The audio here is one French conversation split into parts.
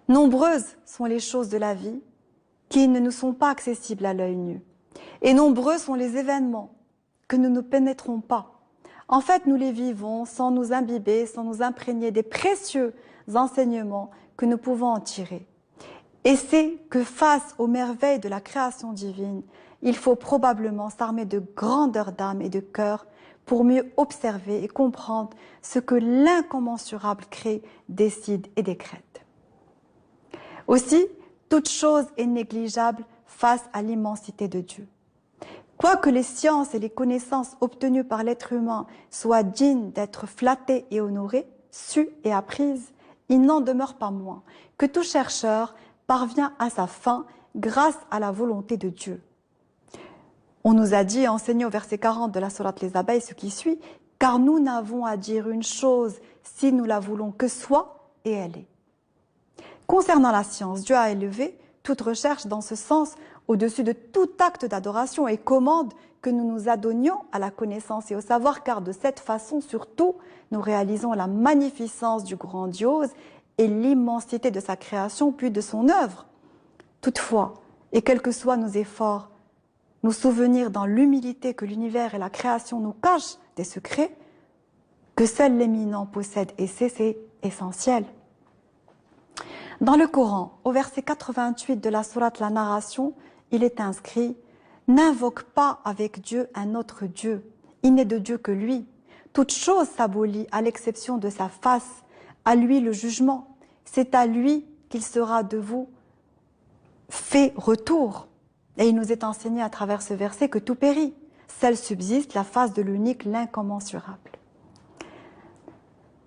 Nombreuses sont les choses de la vie qui ne nous sont pas accessibles à l'œil nu. Et nombreux sont les événements que nous ne pénétrons pas. En fait, nous les vivons sans nous imbiber, sans nous imprégner des précieux enseignements que nous pouvons en tirer. Et c'est que face aux merveilles de la création divine, il faut probablement s'armer de grandeur d'âme et de cœur pour mieux observer et comprendre ce que l'incommensurable crée, décide et décrète. Aussi, toute chose est négligeable face à l'immensité de Dieu. Quoique les sciences et les connaissances obtenues par l'être humain soient dignes d'être flattées et honorées, sues et apprises, il n'en demeure pas moins que tout chercheur parvient à sa fin grâce à la volonté de Dieu. On nous a dit, enseigné au verset 40 de la sourate Les Abeilles, ce qui suit, « Car nous n'avons à dire une chose si nous la voulons que soit, et elle est. » Concernant la science, Dieu a élevé toute recherche dans ce sens au-dessus de tout acte d'adoration et commande que nous nous adonnions à la connaissance et au savoir, car de cette façon, surtout, nous réalisons la magnificence du grandiose et l'immensité de sa création, puis de son œuvre. Toutefois, et quels que soient nos efforts, nous souvenir dans l'humilité que l'univers et la création nous cachent des secrets que seul l'éminent possède, et c'est essentiel. Dans le Coran, au verset 88 de la sourate La Narration, il est inscrit « N'invoque pas avec Dieu un autre Dieu, il n'est de Dieu que lui. Toute chose s'abolit à l'exception de sa face, à lui le jugement. C'est à lui qu'il sera de vous fait retour. » Et il nous est enseigné à travers ce verset que tout périt. Seule subsiste la face de l'unique, l'incommensurable.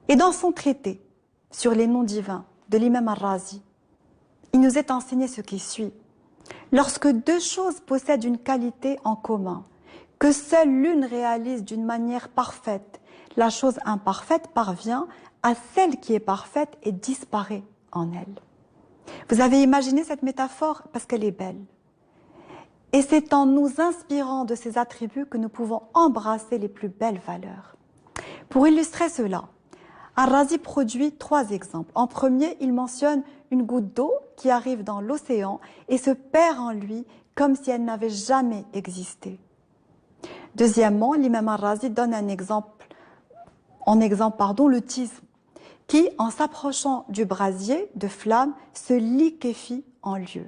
Et dans son traité sur les noms divins de l'imam Al-Razi, il nous est enseigné ce qui suit. Lorsque deux choses possèdent une qualité en commun, que seule l'une réalise d'une manière parfaite, la chose imparfaite parvient à celle qui est parfaite et disparaît en elle. Vous avez imaginé cette métaphore parce qu'elle est belle. Et c'est en nous inspirant de ces attributs que nous pouvons embrasser les plus belles valeurs. Pour illustrer cela, Al-Razi produit 3 exemples. En premier, il mentionne une goutte d'eau qui arrive dans l'océan et se perd en lui comme si elle n'avait jamais existé. Deuxièmement, l'imam Al-Razi donne un exemple, l'autisme, qui, en s'approchant du brasier de flamme, se liquéfie en lieu.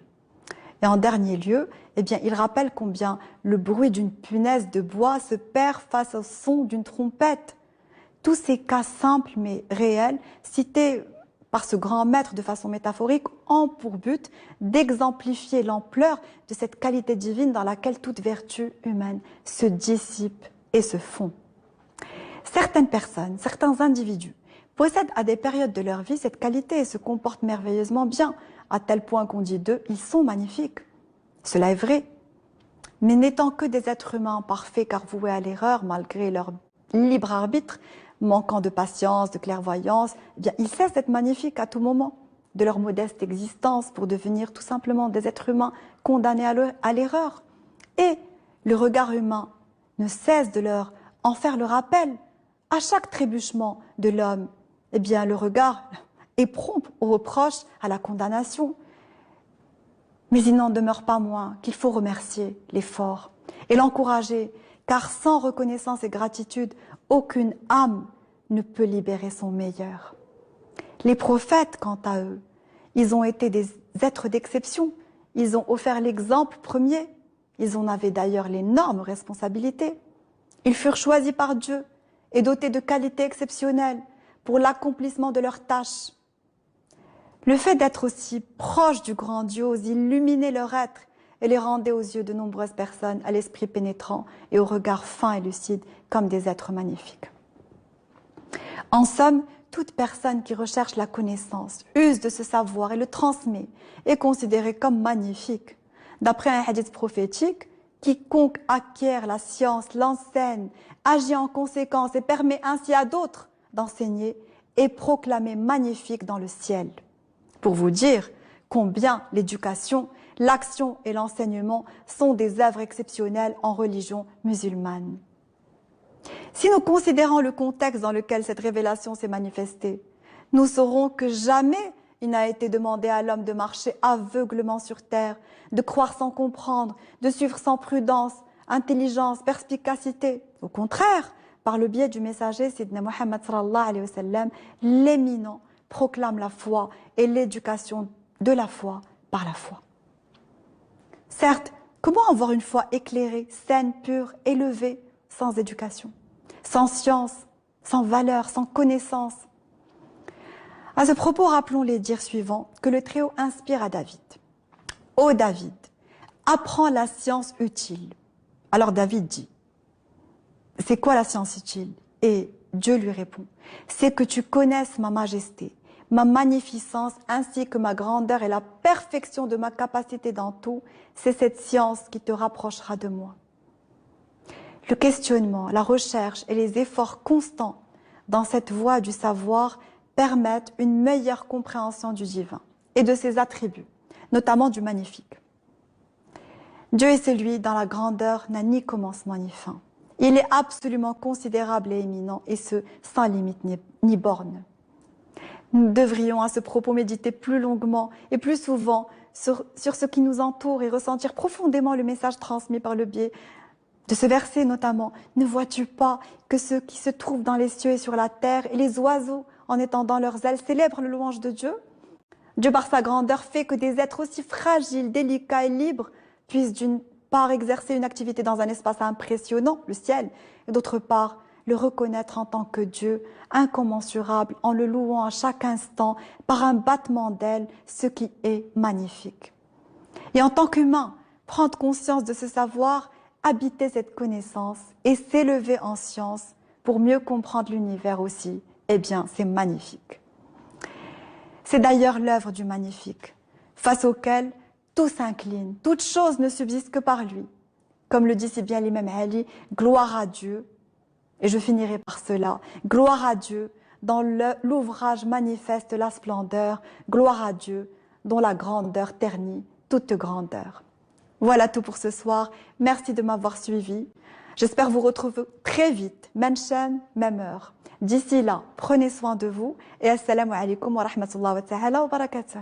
Et en dernier lieu, il rappelle combien le bruit d'une punaise de bois se perd face au son d'une trompette. Tous ces cas simples mais réels, cités par ce grand maître de façon métaphorique, ont pour but d'exemplifier l'ampleur de cette qualité divine dans laquelle toute vertu humaine se dissipe et se fond. Certaines personnes, certains individus, possèdent à des périodes de leur vie cette qualité et se comportent merveilleusement bien, à tel point qu'on dit d'eux, ils sont magnifiques. Cela est vrai. Mais n'étant que des êtres humains parfaits car voués à l'erreur malgré leur libre arbitre, manquant de patience, de clairvoyance, ils cessent d'être magnifiques à tout moment de leur modeste existence pour devenir tout simplement des êtres humains condamnés à l'erreur. Et le regard humain ne cesse de leur en faire le rappel. À chaque trébuchement de l'homme, le regard est prompt au reproche, à la condamnation. Mais il n'en demeure pas moins qu'il faut remercier l'effort et l'encourager, car sans reconnaissance et gratitude, aucune âme ne peut libérer son meilleur. Les prophètes, quant à eux, ils ont été des êtres d'exception. Ils ont offert l'exemple premier. Ils en avaient d'ailleurs l'énorme responsabilité. Ils furent choisis par Dieu et dotés de qualités exceptionnelles pour l'accomplissement de leurs tâches. Le fait d'être aussi proche du grandiose illuminait leur être et les rendait aux yeux de nombreuses personnes à l'esprit pénétrant et au regard fin et lucide comme des êtres magnifiques. En somme, toute personne qui recherche la connaissance, use de ce savoir et le transmet est considérée comme magnifique. D'après un hadith prophétique, quiconque acquiert la science, l'enseigne, agit en conséquence et permet ainsi à d'autres d'enseigner est proclamé magnifique dans le ciel. Pour vous dire combien l'éducation, l'action et l'enseignement sont des œuvres exceptionnelles en religion musulmane. Si nous considérons le contexte dans lequel cette révélation s'est manifestée, nous saurons que jamais il n'a été demandé à l'homme de marcher aveuglement sur terre, de croire sans comprendre, de suivre sans prudence, intelligence, perspicacité. Au contraire, par le biais du messager Sidna Muhammad sallallahu alayhi wa sallam, l'éminent proclame la foi et l'éducation de la foi par la foi. Certes, comment avoir une foi éclairée, saine, pure, élevée, sans éducation, sans science, sans valeur, sans connaissance? À ce propos, rappelons les dires suivants que le Très-Haut inspire à David. « Ô David, apprends la science utile. » Alors David dit, « C'est quoi la science utile ?» Et Dieu lui répond, « C'est que tu connaisses ma majesté, ma magnificence ainsi que ma grandeur et la perfection de ma capacité dans tout. C'est cette science qui te rapprochera de moi. » Le questionnement, la recherche et les efforts constants dans cette voie du savoir permettent une meilleure compréhension du divin et de ses attributs, notamment du magnifique. Dieu est celui dont la grandeur n'a ni commencement ni fin. Il est absolument considérable et éminent, et ce, sans limite ni borne. Nous devrions à ce propos méditer plus longuement et plus souvent sur ce qui nous entoure et ressentir profondément le message transmis par le biais de ce verset notamment. Ne vois-tu pas que ceux qui se trouvent dans les cieux et sur la terre et les oiseaux, en étendant leurs ailes, célèbrent le louange de Dieu? Dieu, par sa grandeur, fait que des êtres aussi fragiles, délicats et libres puissent d'une part exercer une activité dans un espace impressionnant, le ciel, et d'autre part le reconnaître en tant que Dieu, incommensurable, en le louant à chaque instant par un battement d'ailes, ce qui est magnifique. Et en tant qu'humain, prendre conscience de ce savoir, habiter cette connaissance et s'élever en science pour mieux comprendre l'univers aussi, eh bien, c'est magnifique. C'est d'ailleurs l'œuvre du magnifique, face auquel tout s'incline, toute chose ne subsiste que par lui. Comme le dit si bien l'imam Ali, gloire à Dieu, et je finirai par cela, gloire à Dieu, dans l'ouvrage manifeste la splendeur, gloire à Dieu, dont la grandeur ternit toute grandeur. Voilà tout pour ce soir, merci de m'avoir suivi. J'espère vous retrouver très vite, même chaîne, même heure. D'ici là, prenez soin de vous et assalamu alaikum wa rahmatullahi wa ta'ala wa barakatuh.